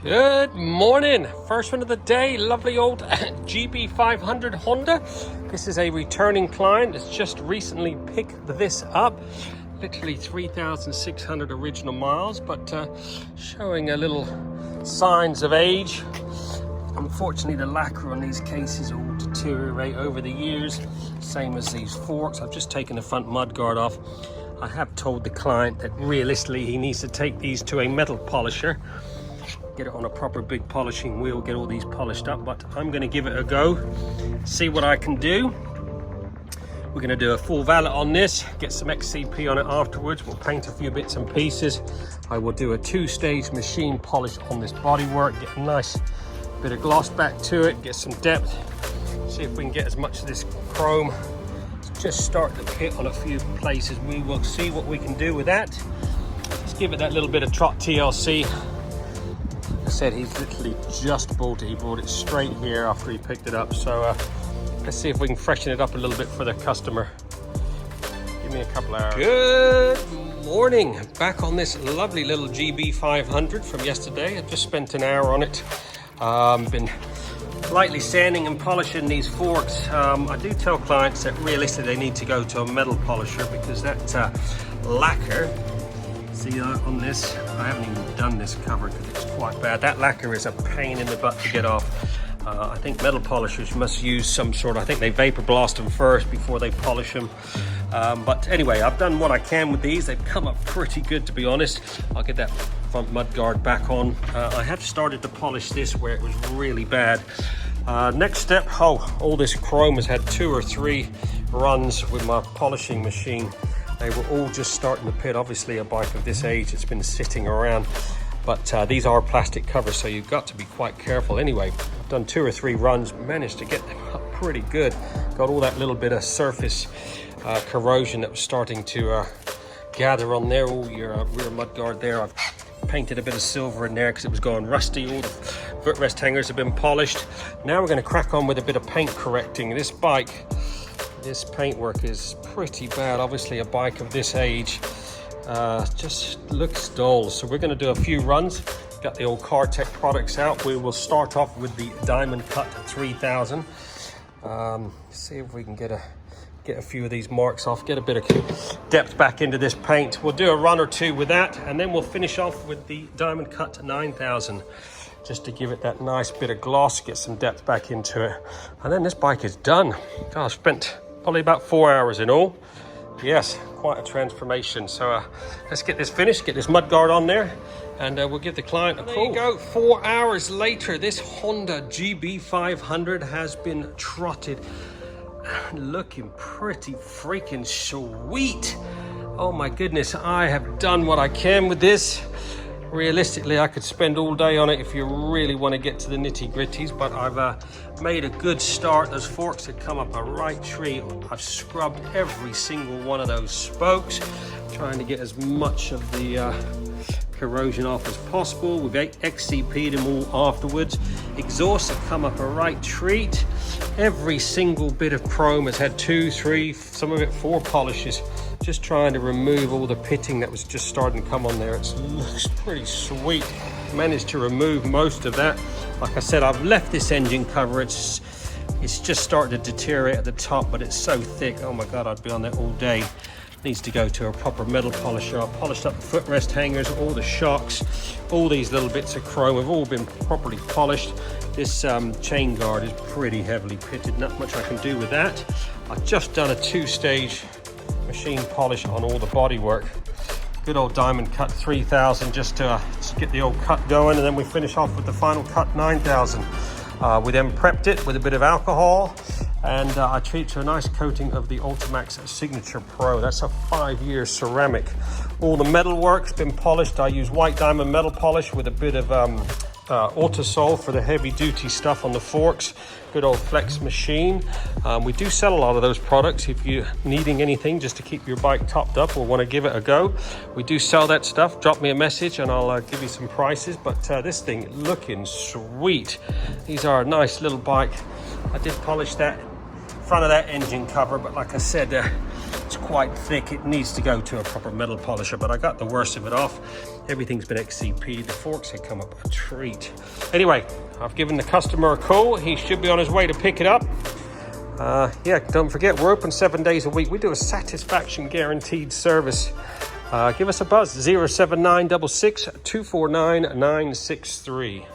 Good morning. First one of the day, lovely old GB500 Honda. This is a returning client that's just recently picked this up. Literally 3,600 original miles, but showing a little signs of age. Unfortunately, the lacquer on these cases will deteriorate over the years, same as these forks. I've just taken the front mudguard off. I have told the client that realistically he needs to take these to a metal polisher, get it on a proper big polishing wheel, get all these polished up, but I'm going to give it a go, see what I can do. We're going to do a full valet on this, get some XCP on it afterwards. We'll paint a few bits and pieces. I will do a two-stage machine polish on this bodywork, get a nice bit of gloss back to it, get some depth, see if we can get as much of this chrome. Just start to hit on a few places. We will see what we can do with that. Let's give it that little bit of Trott TLC. I said he's literally just bought it. He brought it straight here after he picked it up. So let's see if we can freshen it up a little bit for the customer. Give me a couple hours. Good morning. Back on this lovely little GB500 from yesterday. I just spent an hour on it. Been lightly sanding and polishing these forks. I do tell clients that realistically they need to go to a metal polisher because that lacquer, see on this, I haven't even done this cover because it's quite bad. That lacquer is a pain in the butt to get off. I think metal polishers must use some sort of, I think they vapor blast them first before they polish them. But anyway, I've done what I can with these. They've come up pretty good, to be honest. I'll get that front mud guard back on. I have started to polish this where it was really bad. Next step, all this chrome has had 2 or 3 runs with my polishing machine. They were all just starting to pit. Obviously a bike of this age, it's been sitting around, but these are plastic covers, so you've got to be quite careful. Anyway, I've done 2 or 3 runs, managed to get them up pretty good. Got all that little bit of surface corrosion that was starting to gather on there. All your rear mud guard there, I've painted a bit of silver in there because it was going rusty. All the footrest hangers have been polished. Now we're going to crack on with a bit of paint correcting. This bike, this paintwork is pretty bad. Obviously a bike of this age just looks dull, so we're going to do a few runs. Got the old CarTech products out. We will start off with the Diamond Cut 3000. See if we can get a few of these marks off, get a bit of depth back into this paint. We'll do a run or 2 with that, and then we'll finish off with the Diamond Cut 9000 just to give it that nice bit of gloss, get some depth back into it, and then this bike is done. God, I've spent probably about 4 hours in all. Yes, quite a transformation. So let's get this finished, get this mud guard on there, and we'll give the client a call. There you go, 4 hours later, this Honda GB500 has been trotted. Looking pretty freaking sweet. Oh my goodness, I have done what I can with this. Realistically, I could spend all day on it if you really want to get to the nitty-gritties, but I've made a good start. Those forks have come up a right tree. I've scrubbed every single one of those spokes, trying to get as much of the corrosion off as possible. We've XCP'd them all afterwards. Exhausts have come up a right treat. Every single bit of chrome has had 2, 3, some of it 4 polishes. Just trying to remove all the pitting that was just starting to come on there. It looks pretty sweet. Managed to remove most of that. Like I said, I've left this engine cover. It's just starting to deteriorate at the top, but it's so thick. Oh my God, I'd be on that all day. Needs to go to a proper metal polisher. I've polished up the footrest hangers, all the shocks, all these little bits of chrome have all been properly polished. This chain guard is pretty heavily pitted. Not much I can do with that. I've just done a 2-stage machine polish on all the bodywork. Good old Diamond Cut 3000 just to get the old cut going, and then we finish off with the final Cut 9000. We then prepped it with a bit of alcohol, and I treat to a nice coating of the Ultimax Signature Pro. That's a 5-year ceramic. All the metal work's been polished. I use white diamond metal polish with a bit of Autosol for the heavy duty stuff on the forks. Good old flex machine. We do sell a lot of those products. If you're needing anything just to keep your bike topped up or want to give it a go, we do sell that stuff. Drop me a message and I'll give you some prices. But this thing looking sweet. These are a nice little bike. I did polish that front of that engine cover, but like I said, It's quite thick. It needs to go to a proper metal polisher, but I got the worst of it off. Everything's been XCP. The forks have come up a treat. Anyway, I've given the customer a call. He should be on his way to pick it up. Yeah, don't forget, we're open 7 days a week. We do a satisfaction guaranteed service. Give us a buzz, 07966 249 963.